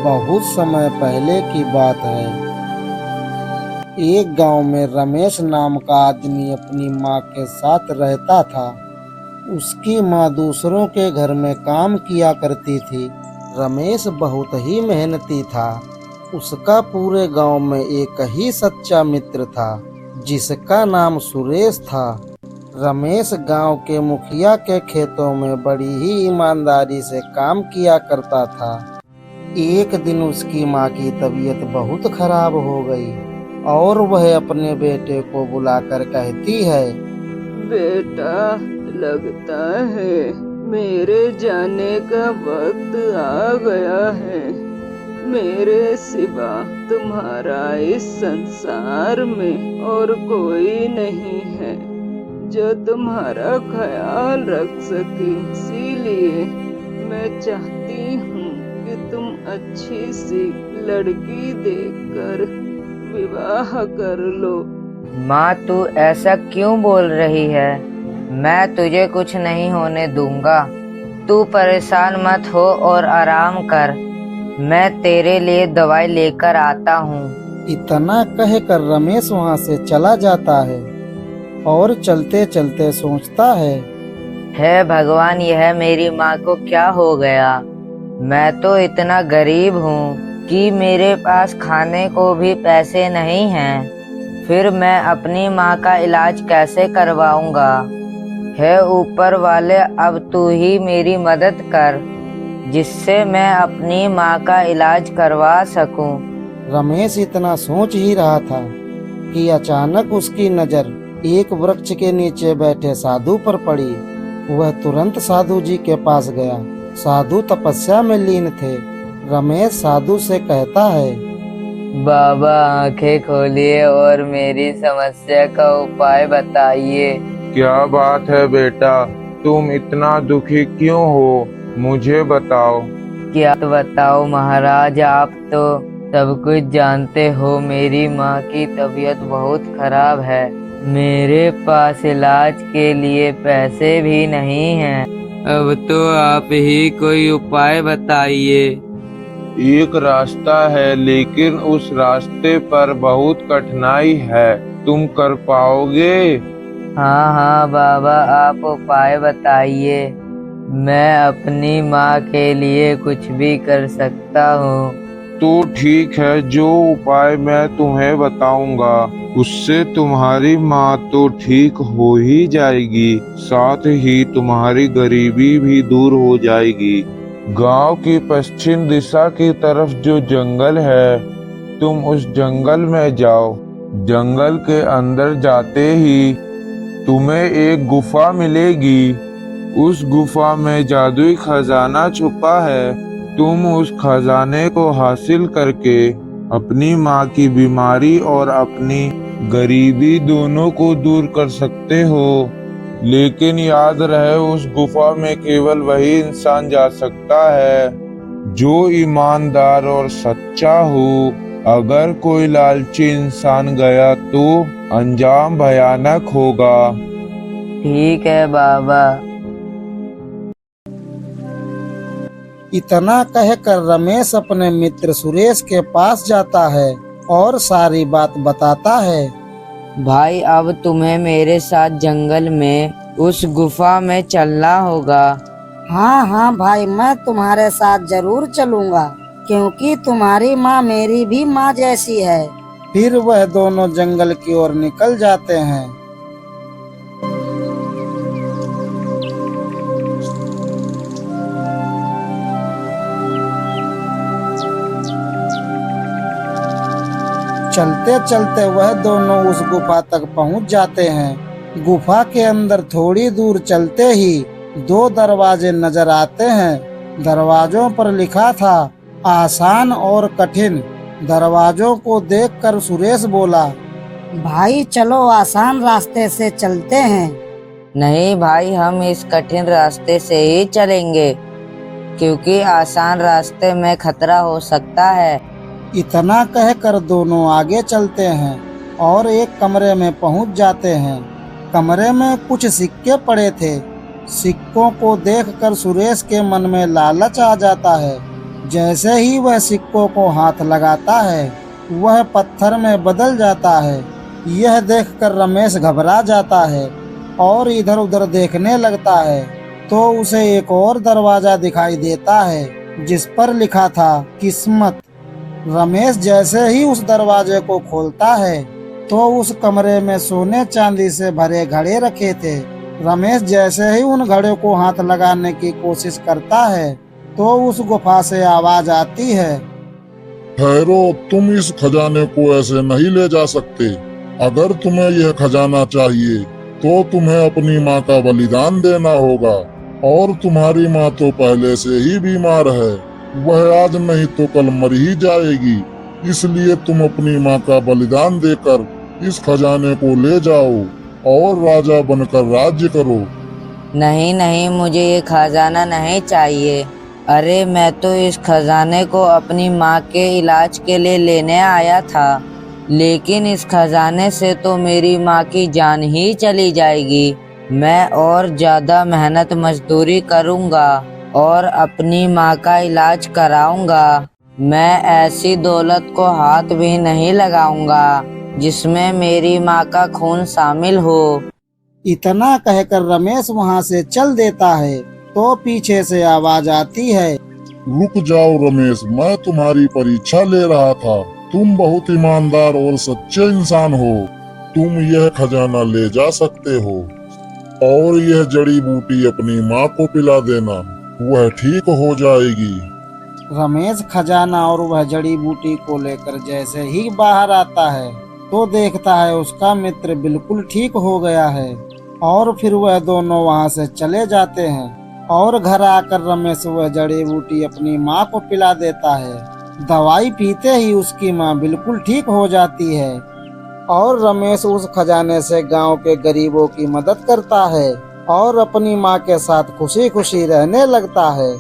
बहुत समय पहले की बात है। एक गांव में रमेश नाम का आदमी अपनी माँ के साथ रहता था। उसकी माँ दूसरों के घर में काम किया करती थी। रमेश बहुत ही मेहनती था। उसका पूरे गांव में एक ही सच्चा मित्र था, जिसका नाम सुरेश था। रमेश गांव के मुखिया के खेतों में बड़ी ही ईमानदारी से काम किया करता था। एक दिन उसकी माँ की तबीयत बहुत खराब हो गई और वह अपने बेटे को बुलाकर कहती है, बेटा, लगता है मेरे जाने का वक्त आ गया है। मेरे सिवा तुम्हारा इस संसार में और कोई नहीं है जो तुम्हारा ख्याल रख सके। इसीलिए मैं चाहती हूँ कि तुम अच्छी सी लड़की देखकर विवाह कर लो। माँ, तू ऐसा क्यों बोल रही है? मैं तुझे कुछ नहीं होने दूंगा। तू परेशान मत हो और आराम कर। मैं तेरे लिए दवाई लेकर आता हूँ। इतना कहकर रमेश वहाँ से चला जाता है और चलते चलते सोचता है, हे भगवान, यह मेरी माँ को क्या हो गया? मैं तो इतना गरीब हूँ कि मेरे पास खाने को भी पैसे नहीं हैं। फिर मैं अपनी माँ का इलाज कैसे करवाऊंगा? हे ऊपर वाले, अब तू ही मेरी मदद कर, जिससे मैं अपनी माँ का इलाज करवा सकूं। रमेश इतना सोच ही रहा था कि अचानक उसकी नजर एक वृक्ष के नीचे बैठे साधु पर पड़ी। वह तुरंत साधु जी के पास गया। साधु तपस्या में लीन थे। रमेश साधु से कहता है, बाबा, आंखें खोलिए और मेरी समस्या का उपाय बताइए। क्या बात है बेटा, तुम इतना दुखी क्यों हो? मुझे बताओ। क्या बताओ महाराज, आप तो सब कुछ जानते हो। मेरी माँ की तबीयत बहुत खराब है। मेरे पास इलाज के लिए पैसे भी नहीं हैं। अब तो आप ही कोई उपाय बताइए। एक रास्ता है, लेकिन उस रास्ते पर बहुत कठिनाई है। तुम कर पाओगे? हाँ हाँ बाबा, आप उपाय बताइए। मैं अपनी माँ के लिए कुछ भी कर सकता हूँ। तो ठीक है, जो उपाय मैं तुम्हें बताऊंगा उससे तुम्हारी माँ तो ठीक हो ही जाएगी, साथ ही तुम्हारी गरीबी भी दूर हो जाएगी। गांव की पश्चिम दिशा की तरफ जो जंगल है, तुम उस जंगल में जाओ। जंगल के अंदर जाते ही तुम्हें एक गुफा मिलेगी। उस गुफा में जादुई खजाना छुपा है। तुम उस खजाने को हासिल करके अपनी माँ की बीमारी और अपनी गरीबी दोनों को दूर कर सकते हो। लेकिन याद रहे, उस गुफा में केवल वही इंसान जा सकता है जो ईमानदार और सच्चा हो। अगर कोई लालची इंसान गया तो अंजाम भयानक होगा। ठीक है बाबा। इतना कहकर रमेश अपने मित्र सुरेश के पास जाता है और सारी बात बताता है। भाई, अब तुम्हें मेरे साथ जंगल में उस गुफा में चलना होगा। हाँ हाँ भाई, मैं तुम्हारे साथ जरूर चलूंगा, क्योंकि तुम्हारी माँ मेरी भी माँ जैसी है। फिर वह दोनों जंगल की ओर निकल जाते हैं। चलते चलते वह दोनों उस गुफा तक पहुंच जाते हैं। गुफा के अंदर थोड़ी दूर चलते ही दो दरवाजे नजर आते हैं। दरवाजों पर लिखा था, आसान और कठिन। दरवाजों को देखकर सुरेश बोला, भाई चलो आसान रास्ते से चलते हैं। नहीं भाई, हम इस कठिन रास्ते से ही चलेंगे, क्योंकि आसान रास्ते में खतरा हो सकता है। इतना कहकर दोनों आगे चलते हैं और एक कमरे में पहुंच जाते हैं। कमरे में कुछ सिक्के पड़े थे। सिक्कों को देखकर सुरेश के मन में लालच आ जाता है। जैसे ही वह सिक्कों को हाथ लगाता है वह पत्थर में बदल जाता है। यह देखकर रमेश घबरा जाता है और इधर उधर देखने लगता है तो उसे एक और दरवाजा दिखाई देता है जिस पर लिखा था किस्मत। रमेश जैसे ही उस दरवाजे को खोलता है तो उस कमरे में सोने चांदी से भरे घड़े रखे थे। रमेश जैसे ही उन घड़े को हाथ लगाने की कोशिश करता है तो उस गुफा से आवाज आती है, ठहरो, तुम इस खजाने को ऐसे नहीं ले जा सकते। अगर तुम्हें यह खजाना चाहिए तो तुम्हें अपनी माँ का बलिदान देना होगा, और तुम्हारी माँ तो पहले से ही बीमार है, वह आज नहीं तो कल मर ही जाएगी। इसलिए तुम अपनी माँ का बलिदान देकर इस खजाने को ले जाओ और राजा बनकर राज्य करो। नहीं नहीं, मुझे ये खजाना नहीं चाहिए। अरे मैं तो इस खजाने को अपनी माँ के इलाज के लिए लेने आया था, लेकिन इस खजाने से तो मेरी माँ की जान ही चली जाएगी। मैं और ज्यादा मेहनत मजदूरी करूँगा और अपनी माँ का इलाज कराऊंगा। मैं ऐसी दौलत को हाथ भी नहीं लगाऊंगा जिसमें मेरी माँ का खून शामिल हो। इतना कहकर रमेश वहां से चल देता है तो पीछे से आवाज आती है, रुक जाओ रमेश, मैं तुम्हारी परीक्षा ले रहा था। तुम बहुत ईमानदार और सच्चे इंसान हो। तुम यह खजाना ले जा सकते हो और यह जड़ी बूटी अपनी माँ को पिला देना, वह ठीक हो जाएगी। रमेश खजाना और वह जड़ी बूटी को लेकर जैसे ही बाहर आता है तो देखता है उसका मित्र बिल्कुल ठीक हो गया है, और फिर वह दोनों वहां से चले जाते हैं। और घर आकर रमेश वह जड़ी बूटी अपनी माँ को पिला देता है। दवाई पीते ही उसकी माँ बिल्कुल ठीक हो जाती है और रमेश उस खजाने से गांव के गरीबों की मदद करता है और अपनी माँ के साथ खुशी खुशी रहने लगता है।